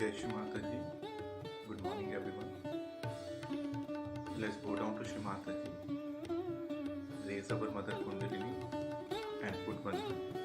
Jai Shri Mataji. Good morning, everyone. Let's bow down to Shri Mataji. Raise our Mother Kundalini and put Bandhan.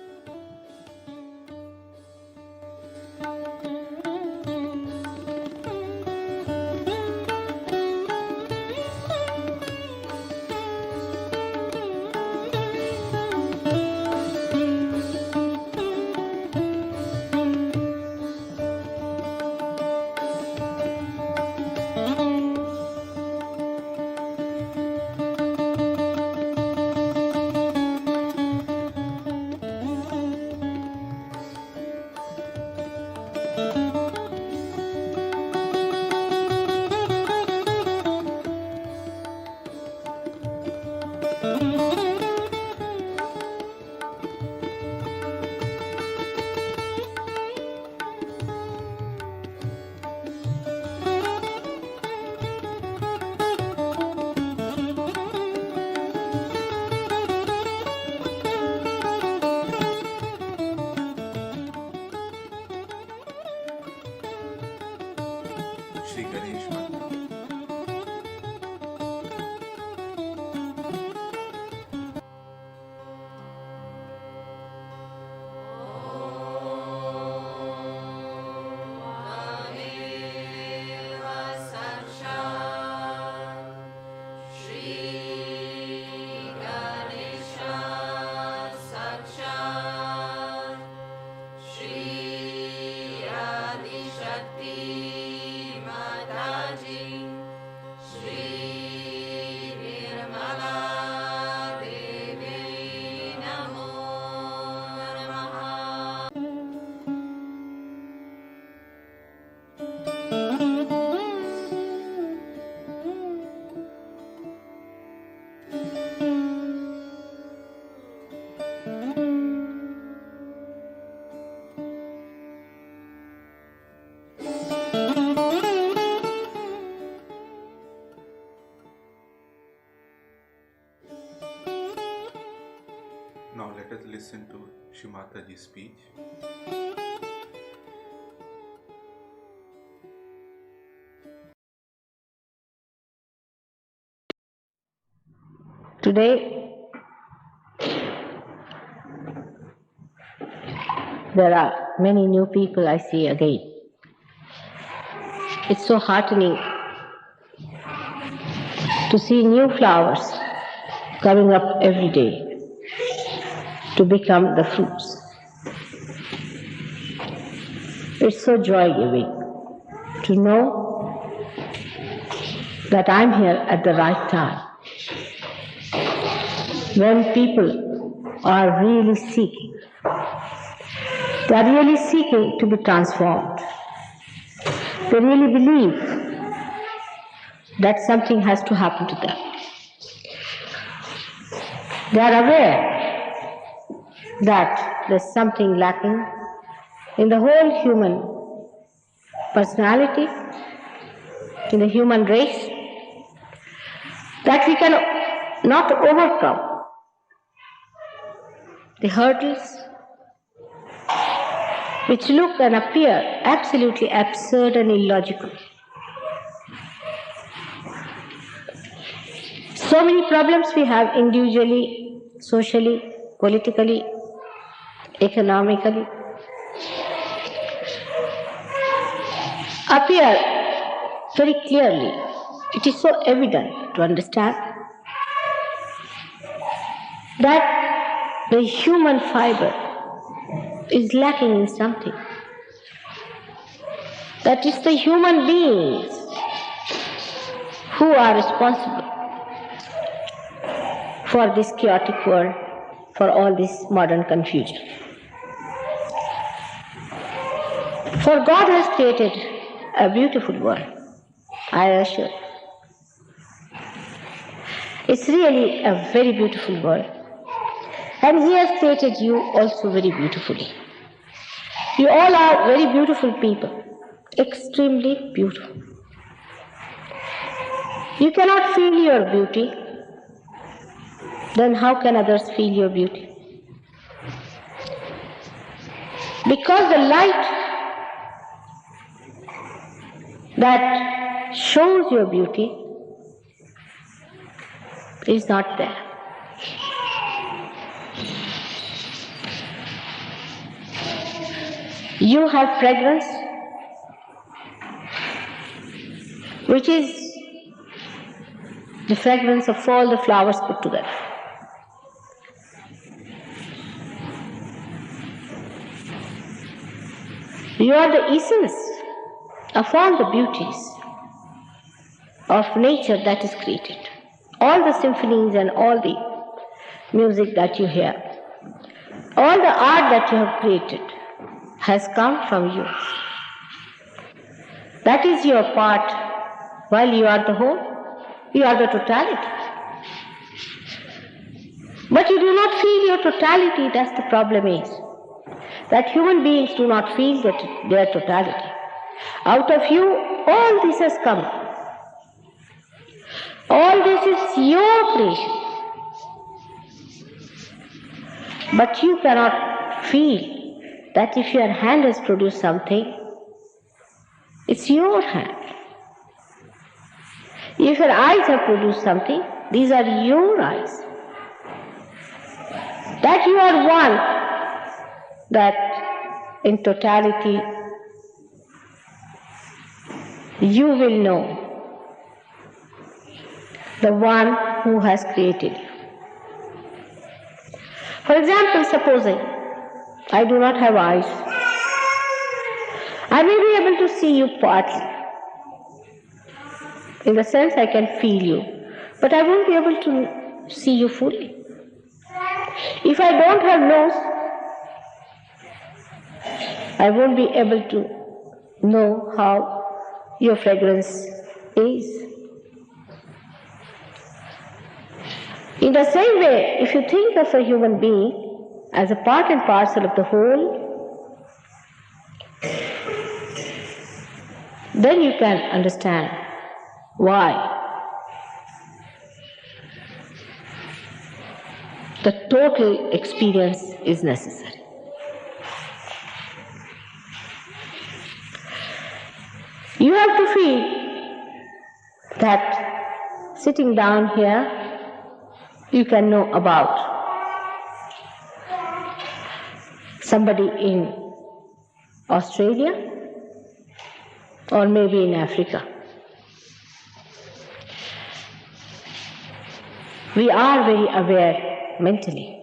Shri Ganesh Mantra. Now let us listen to Shri Mataji's speech. Today, there are many new people I see again. It's so heartening to see new flowers coming up every day to become the fruits. It's so joy-giving to know that I'm here at the right time, when people are really seeking. They are really seeking to be transformed. They really believe that something has to happen to them. They are aware that there's something lacking in the whole human personality, in the human race, that we can not overcome the hurdles which look and appear absolutely absurd and illogical. So many problems we have individually, socially, politically, economically, appear very clearly. It is so evident to understand that the human fiber is lacking in something. That is the human beings who are responsible for this chaotic world, for all this modern confusion. For God has created a beautiful world, I assure you. It's really a very beautiful world. And He has created you also very beautifully. You all are very beautiful people, extremely beautiful. You cannot feel your beauty, then how can others feel your beauty? Because the light that shows your beauty is not there. You have fragrance, which is the fragrance of all the flowers put together. You are the essence of all the beauties of nature that is created. All the symphonies and all the music that you hear, all the art that you have created has come from you. That is your part. While you are the whole, you are the totality. But you do not feel your totality, that's the problem is. That human beings do not feel their totality. Out of you, all this has come. All this is your creation. But you cannot feel that if your hand has produced something, it's your hand. If your eyes have produced something, these are your eyes. That you are one, that in totality you will know the one who has created you. For example, supposing I do not have eyes, I may be able to see you partly. In the sense I can feel you, but I won't be able to see you fully. If I don't have nose, I won't be able to know how your fragrance is. In the same way, if you think of a human being as a part and parcel of the whole, then you can understand why the total experience is necessary. You have to feel that sitting down here, you can know about somebody in Australia or maybe in Africa. We are very aware mentally.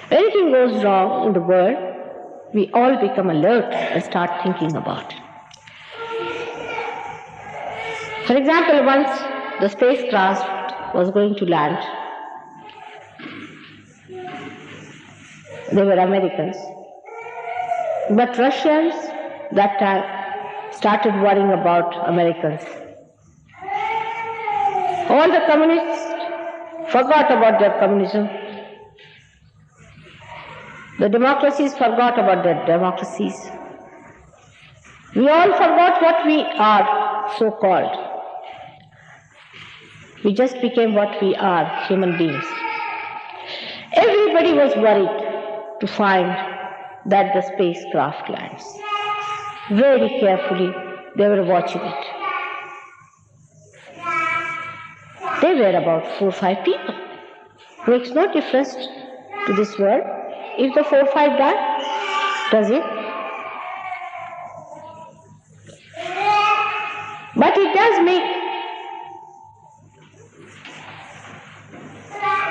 When anything goes wrong in the world, we all become alert and start thinking about it. For example, once the spacecraft was going to land, they were Americans. But Russians that time started worrying about Americans. All the communists forgot about their communism. The democracies forgot about their democracies. We all forgot what we are, so-called. We just became what we are, human beings. Everybody was worried to find that the spacecraft lands. Very carefully, they were watching it. They were about 4 or 5 people. Makes no difference to this world if the 4 or 5 die, does it? But it does make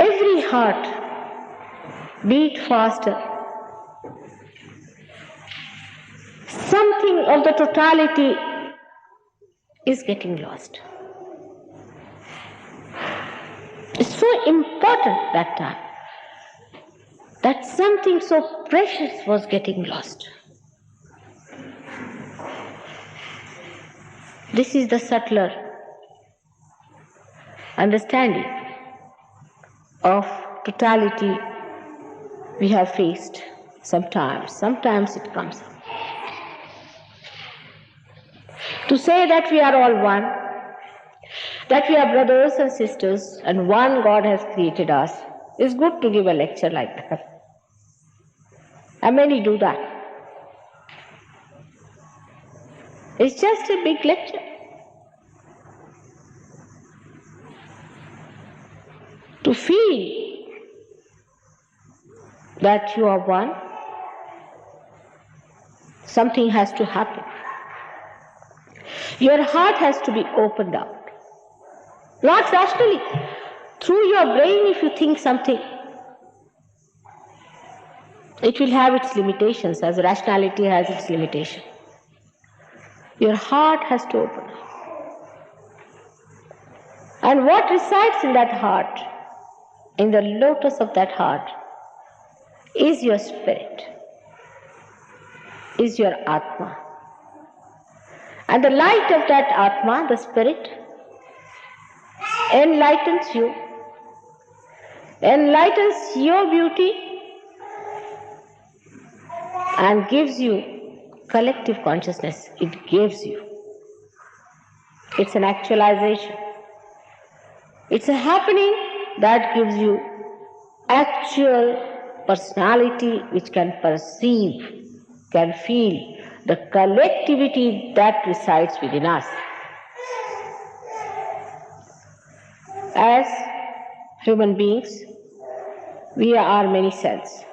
every heart beat faster. Something of the totality is getting lost. It's so important that time that something so precious was getting lost. This is the subtler understanding of totality we have faced sometimes. Sometimes it comes up. To say that we are all one, that we are brothers and sisters and one God has created us, is good to give a lecture like that. And many do that. It's just a big lecture. To feel that you are one, something has to happen. Your heart has to be opened out. Not rationally. Through your brain, if you think something, it will have its limitations, as rationality has its limitation. Your heart has to open up. And what resides in that heart, in the lotus of that heart, is your spirit, is your Atma. And the light of that Atma, the spirit, enlightens you, enlightens your beauty, and gives you collective consciousness. It gives you. It's an actualization. It's a happening that gives you actual personality which can perceive, can feel the collectivity that resides within us. As human beings, we are many cells.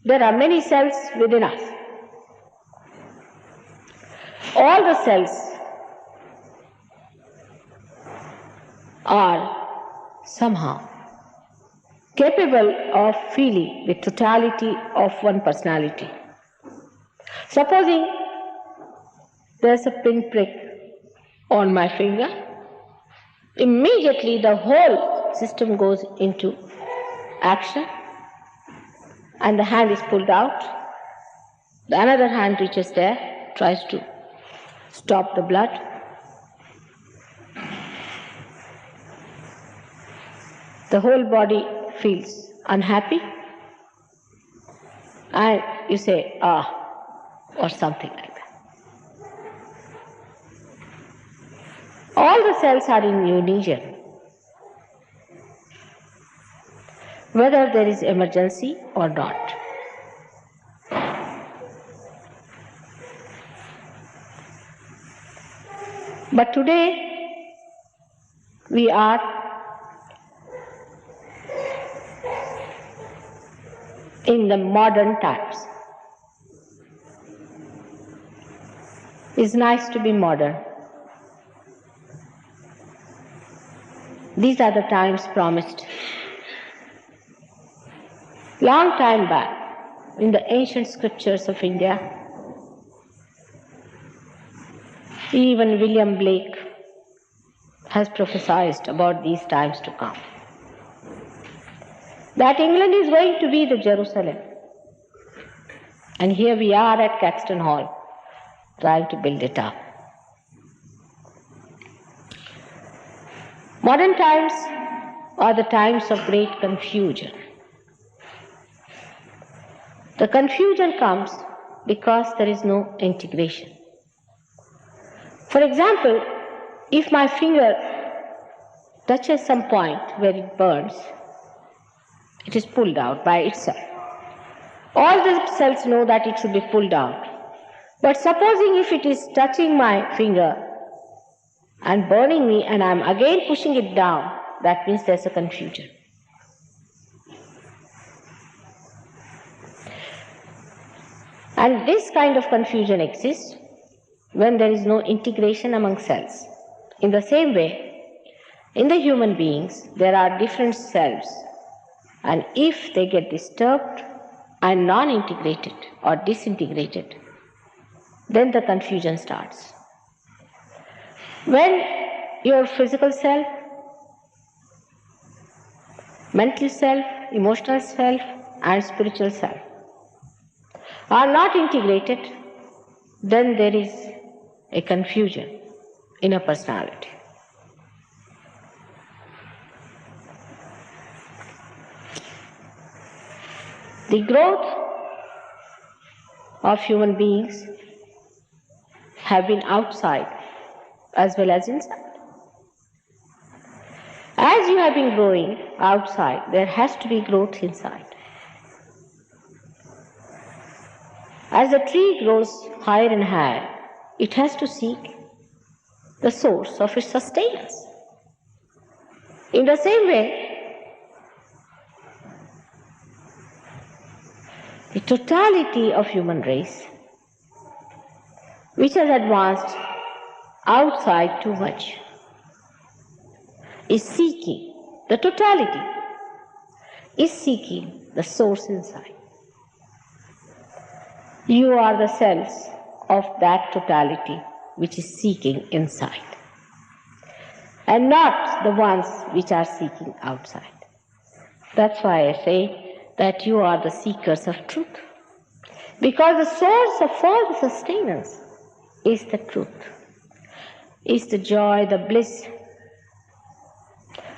There are many cells within us. All the cells are somehow capable of feeling the totality of one personality. Supposing there's a pinprick on my finger, immediately the whole system goes into action and the hand is pulled out. The another hand reaches there, tries to stop the blood. The whole body feels unhappy and you say, or something like that. All the cells are in unison. Whether there is emergency or not. But today we are in the modern times. It's nice to be modern. These are the times promised. Long time back, in the ancient scriptures of India, even William Blake has prophesied about these times to come. That England is going to be the Jerusalem. And here we are at Caxton Hall, trying to build it up. Modern times are the times of great confusion. The confusion comes because there is no integration. For example, if my finger touches some point where it burns, it is pulled out by itself. All the cells know that it should be pulled out. But supposing if it is touching my finger and burning me and I am again pushing it down, that means there's a confusion. And this kind of confusion exists when there is no integration among cells. In the same way, in the human beings, there are different cells, and if they get disturbed and non-integrated or disintegrated, then the confusion starts. When your physical self, mental self, emotional self, and spiritual self are not integrated, then there is a confusion in a personality. The growth of human beings have been outside as well as inside. As you have been growing outside, there has to be growth inside. As the tree grows higher and higher, it has to seek the source of its sustenance. In the same way, the totality of human race, which has advanced outside too much, is seeking, the totality is seeking the source inside. You are the cells of that totality which is seeking inside, and not the ones which are seeking outside. That's why I say that you are the seekers of truth, because the source of all the sustenance is the truth, is the joy, the bliss,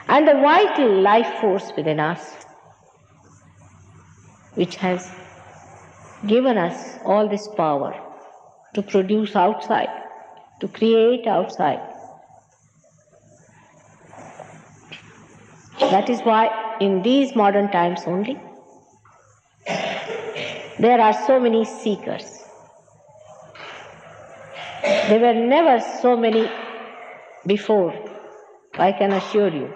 and the vital life force within us, which has given us all this power to produce outside, to create outside. That is why in these modern times only, there are so many seekers. There were never so many before, I can assure you.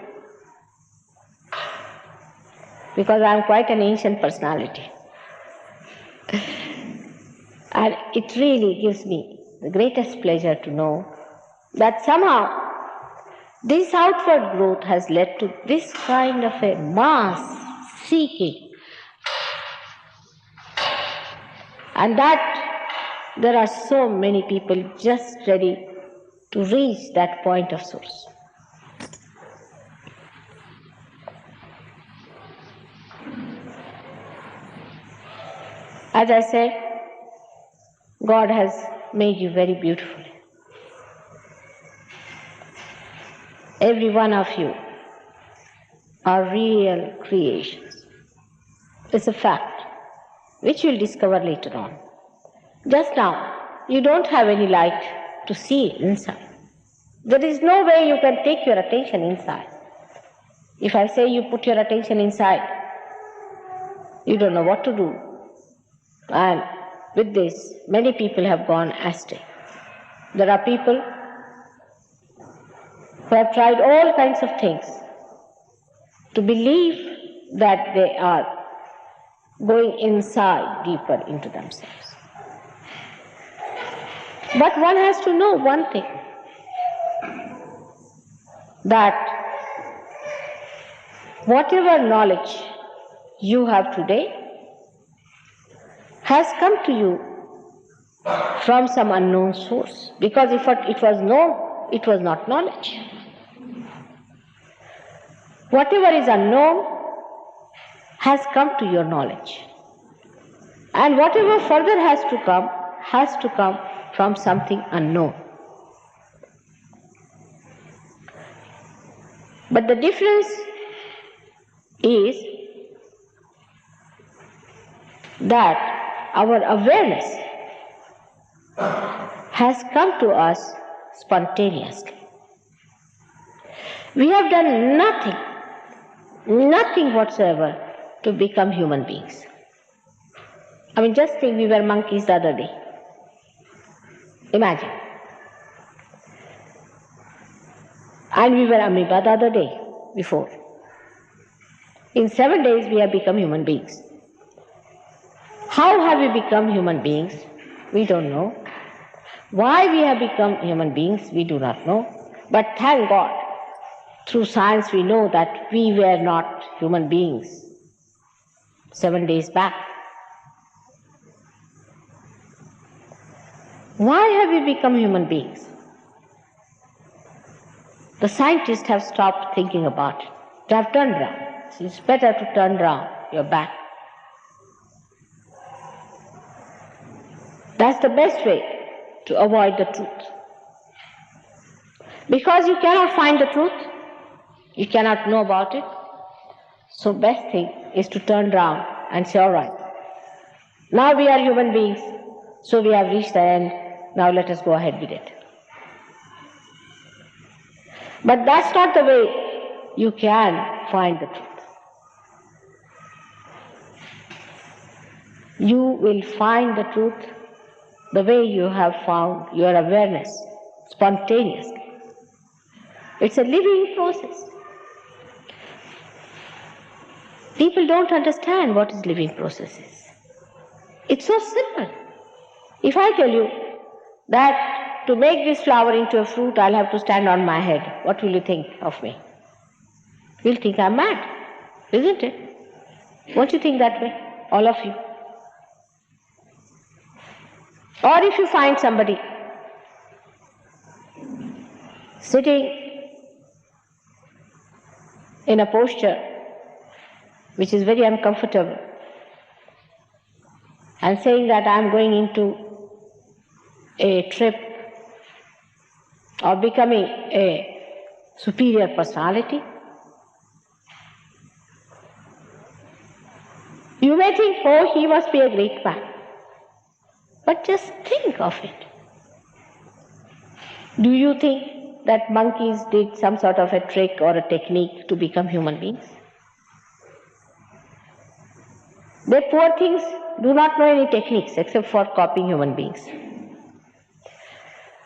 because I am quite an ancient personality. And it really gives me the greatest pleasure to know that somehow this outward growth has led to this kind of a mass seeking, and that there are so many people just ready to reach that point of source. As I said, God has made you very beautifully. Every one of you are real creations. It's a fact, which you'll discover later on. Just now, you don't have any light to see inside. There is no way you can take your attention inside. If I say you put your attention inside, you don't know what to do. And with this, many people have gone astray. There are people who have tried all kinds of things to believe that they are going inside deeper into themselves. But one has to know one thing, that whatever knowledge you have today has come to you from some unknown source. Because if it was known, it was not knowledge. Whatever is unknown has come to your knowledge. And whatever further has to come from something unknown. But the difference is that our awareness has come to us spontaneously. We have done nothing whatsoever to become human beings. I mean, just think, we were monkeys the other day. Imagine. And we were amoeba the other day, before. In 7 days we have become human beings. How have we become human beings? We don't know. Why we have become human beings? We do not know. But thank God, through science we know that we were not human beings 7 days back. Why have we become human beings? The scientists have stopped thinking about it. They have turned round. It's better to turn round your back. That's the best way to avoid the truth. Because you cannot find the truth, you cannot know about it. So best thing is to turn round and say, all right, now we are human beings, so we have reached the end, now let us go ahead with it. But that's not the way you can find the truth. You will find the truth the way you have found your awareness, spontaneously. It's a living process. People don't understand what is living process is. It's so simple. If I tell you that to make this flower into a fruit, I'll have to stand on my head, what will you think of me? You'll think I'm mad, isn't it? Won't you think that way, all of you? Or if you find somebody sitting in a posture which is very uncomfortable and saying that I'm going into a trip or becoming a superior personality, you may think, oh, he must be a great man. But just think of it. Do you think that monkeys did some sort of a trick or a technique to become human beings? They poor things do not know any techniques except for copying human beings.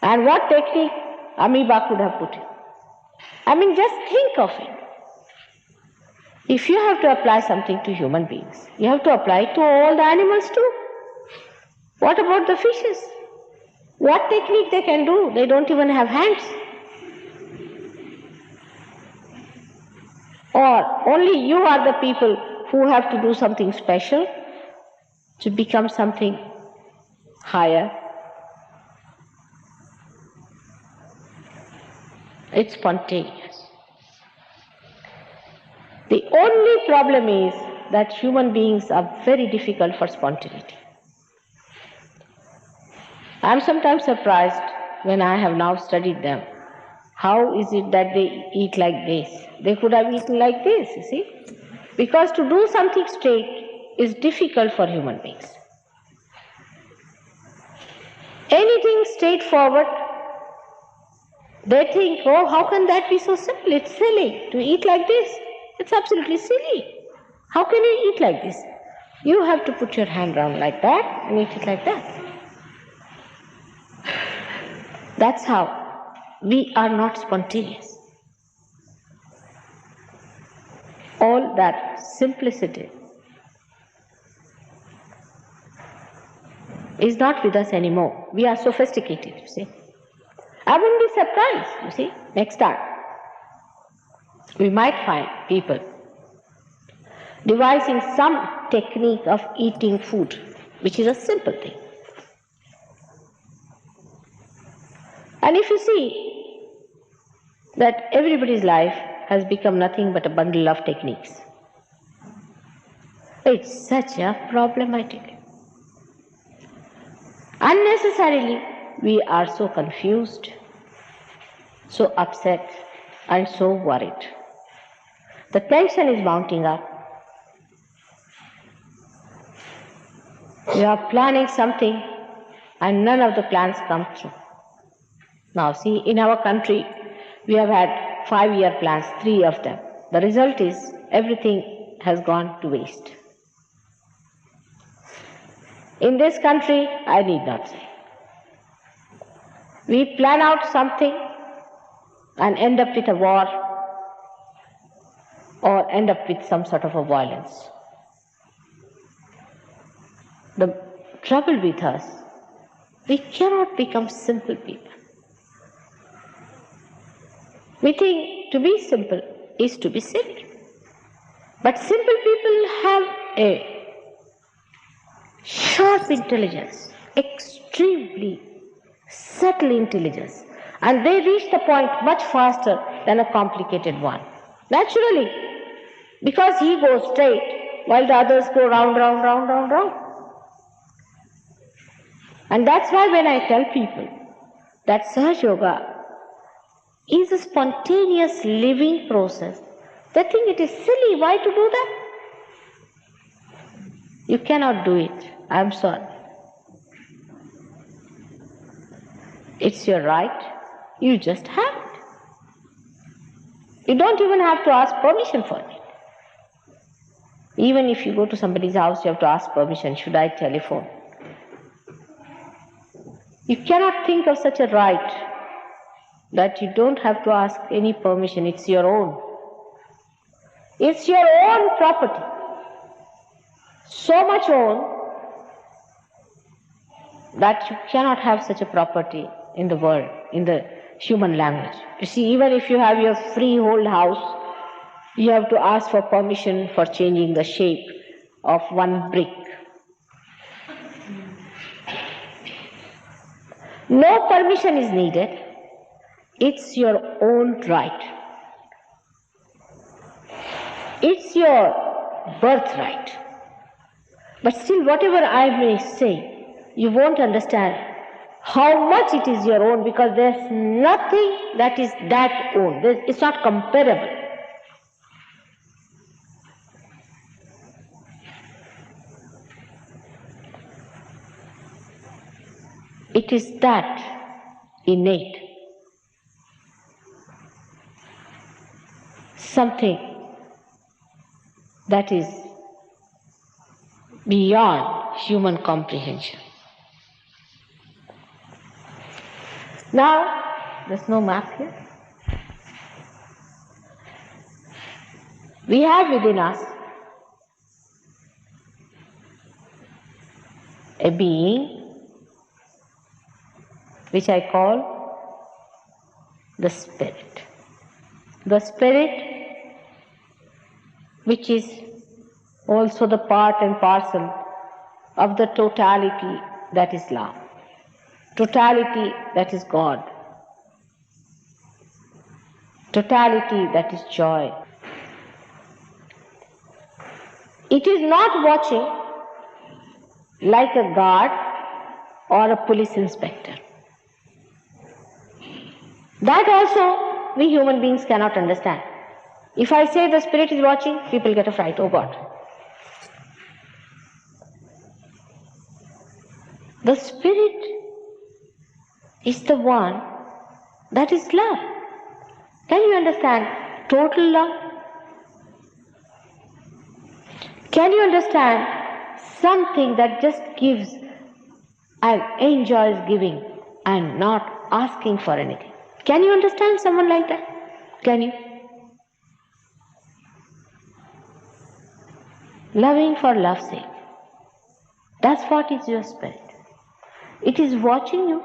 And what technique amoeba could have put in? I mean, just think of it. If you have to apply something to human beings, you have to apply it to all the animals too. What about the fishes? What technique they can do? They don't even have hands. Or only you are the people who have to do something special to become something higher. It's spontaneous. The only problem is that human beings are very difficult for spontaneity. I am sometimes surprised when I have now studied them. How is it that they eat like this? They could have eaten like this, you see. Because to do something straight is difficult for human beings. Anything straightforward, they think, oh, how can that be so simple? It's silly to eat like this. It's absolutely silly. How can you eat like this? You have to put your hand round like that and eat it like that. That's how we are not spontaneous. All that simplicity is not with us anymore. We are sophisticated, you see. I wouldn't be surprised, you see, next time. We might find people devising some technique of eating food, which is a simple thing. And if you see that everybody's life has become nothing but a bundle of techniques, it's such a problematic. Unnecessarily, we are so confused, so upset, and so worried. The tension is mounting up. We are planning something and none of the plans come through. Now see, in our country, we have had 5-year plans, 3 of them. The result is everything has gone to waste. In this country, I need not say. We plan out something and end up with a war or end up with some sort of a violence. The trouble with us, we cannot become simple people. We think to be simple is to be silly. But simple people have a sharp intelligence, extremely subtle intelligence, and they reach the point much faster than a complicated one. Naturally, because he goes straight while the others go round, round, round, round, round. And that's why when I tell people that Sahaja Yoga is a spontaneous living process, they think it is silly. Why to do that? You cannot do it. I'm sorry. It's your right. You just have it. You don't even have to ask permission for it. Even if you go to somebody's house, you have to ask permission. Should I telephone? You cannot think of such a right that you don't have to ask any permission. It's your own. It's your own property. So much own that you cannot have such a property in the world, in the human language. You see, even if you have your freehold house, you have to ask for permission for changing the shape of one brick. No permission is needed. It's your own right. It's your birthright. But still, whatever I may say, you won't understand how much it is your own, because there's nothing that is that own. It's not comparable. It is that innate, something that is beyond human comprehension. Now, there's no map here. We have within us a being which I call the Spirit. The Spirit which is also the part and parcel of the totality that is love, totality that is God, totality that is joy. It is not watching like a guard or a police inspector. That also we human beings cannot understand. If I say the Spirit is watching, people get a fright. Oh God. The Spirit is the one that is love. Can you understand total love? Can you understand something that just gives and enjoys giving and not asking for anything? Can you understand someone like that? Can you? Loving for love's sake. That's what is your Spirit. It is watching you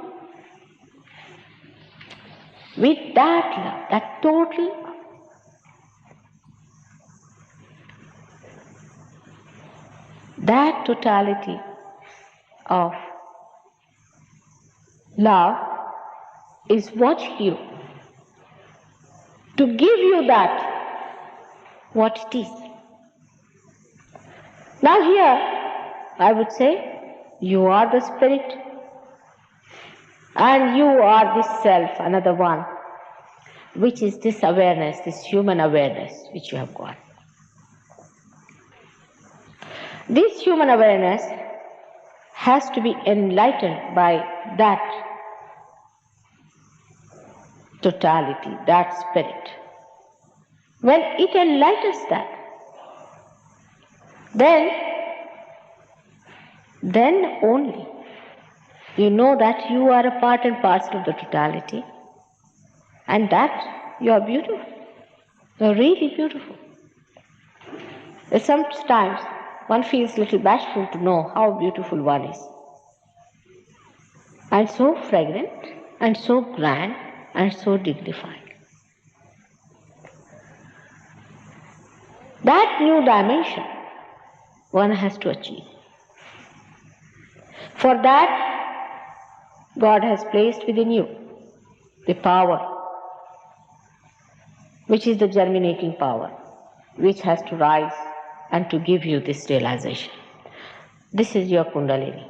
with that love, that total love. That totality of love is watching you to give you that what it is. Now here I would say you are the Spirit and you are this self, another one, which is this awareness, this human awareness which you have got. This human awareness has to be enlightened by that totality, that Spirit. When it enlightens that, then only you know that you are a part and parcel of the totality and that you are beautiful. You are really beautiful. Sometimes one feels a little bashful to know how beautiful one is. And so fragrant, and so grand, and so dignified. That new dimension one has to achieve. For that, God has placed within you the power, which is the germinating power, which has to rise and to give you this realization. This is your Kundalini.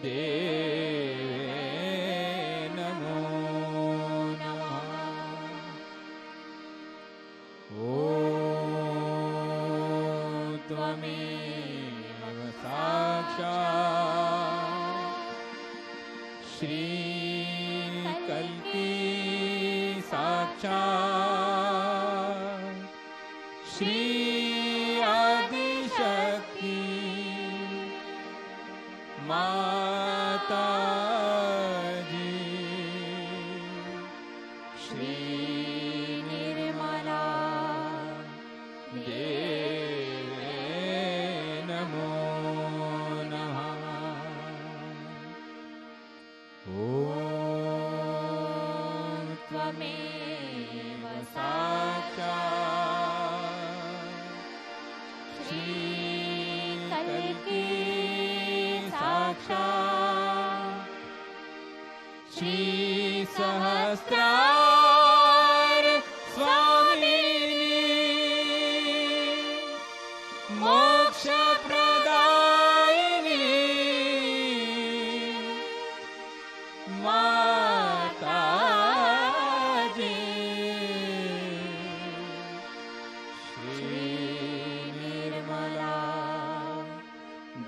देवे नमो नमः। ॐ त्वमेव साक्षात् श्रीकल्की साक्षात् श्री आदिशक्ति माताजी श्री निर्मला देवे नमो नमः। ॐ त्वमेव साक्षात् श्रीकल्की साक्षात् श्री सहस्रार स्वामिनी मोक्ष प्रदायिनी माताजी श्री निर्मला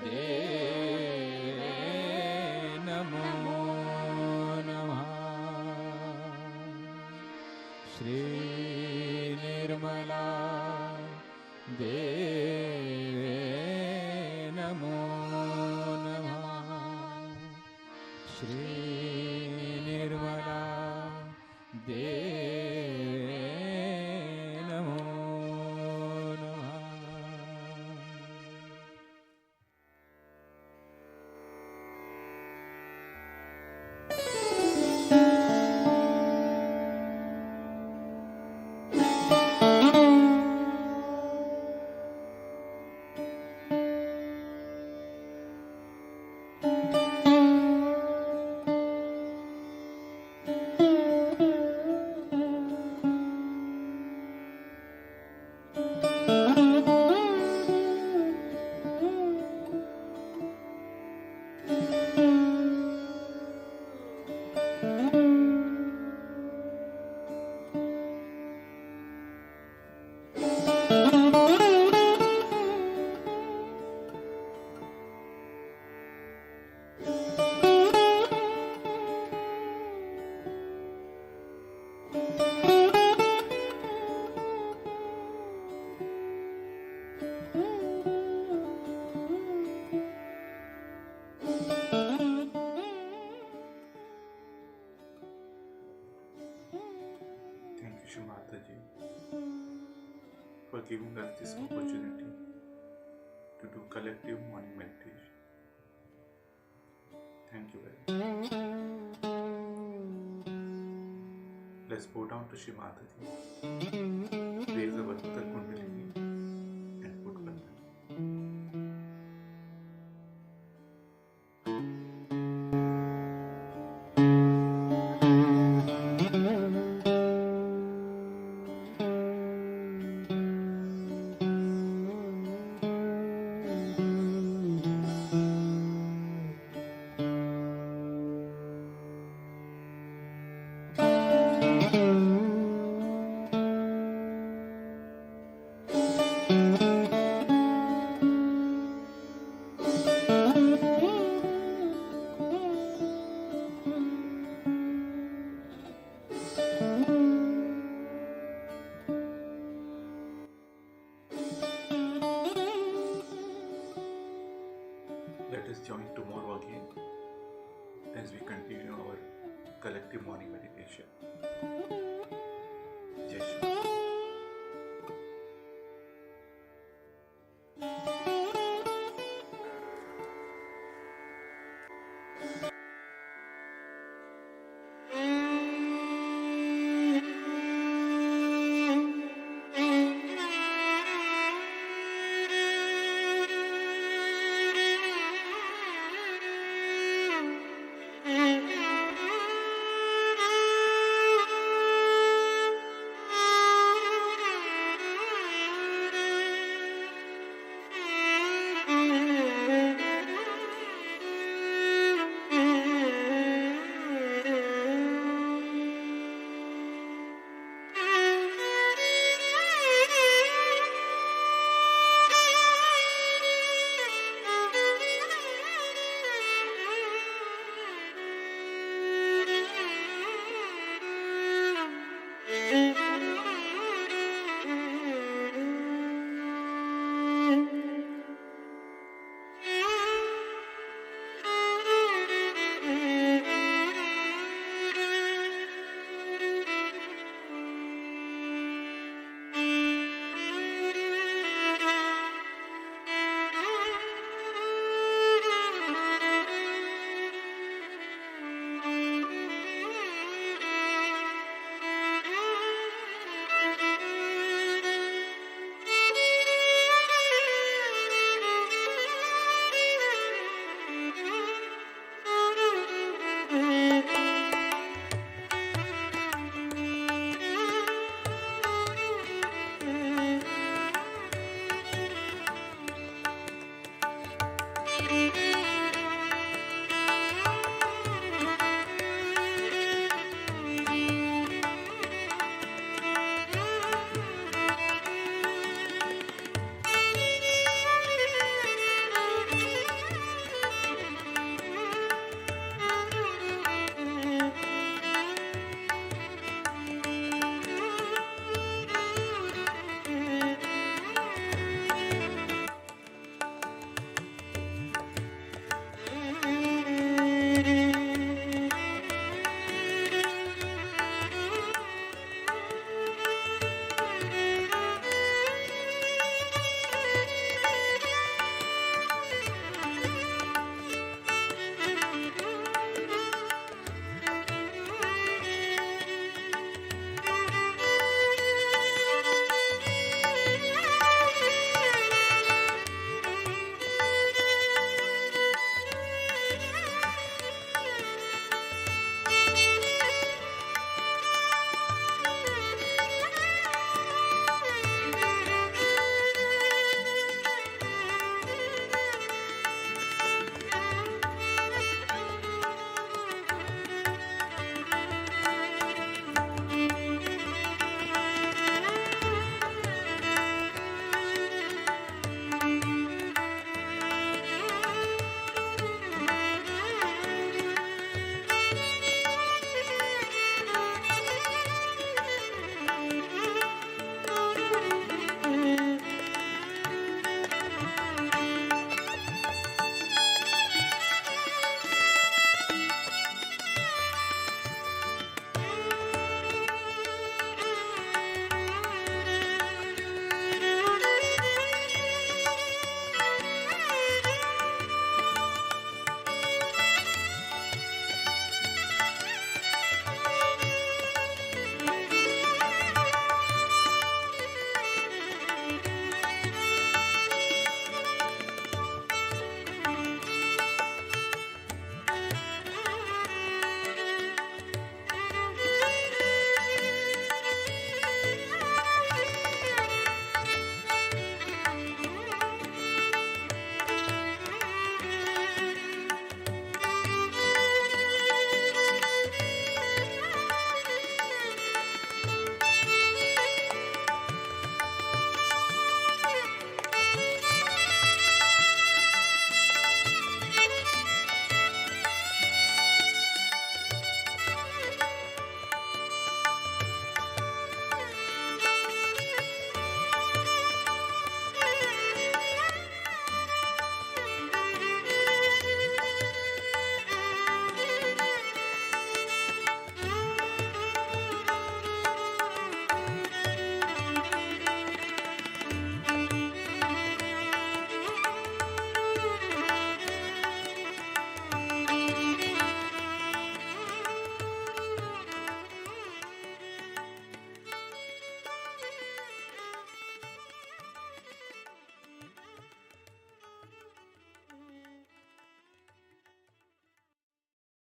देवे नमो नमः। श्री निर्मला देवे नमो नमः। श्री निर्मला देवे नमो नमः। Thank you, Shri Mataji, for giving us this opportunity to do collective morning meditation. Thank you very much. Let's bow down to Shri Mataji, raise our Mother Kundalini and put Bandhan. Let us join tomorrow again as we continue our collective morning meditation. Jai Shri.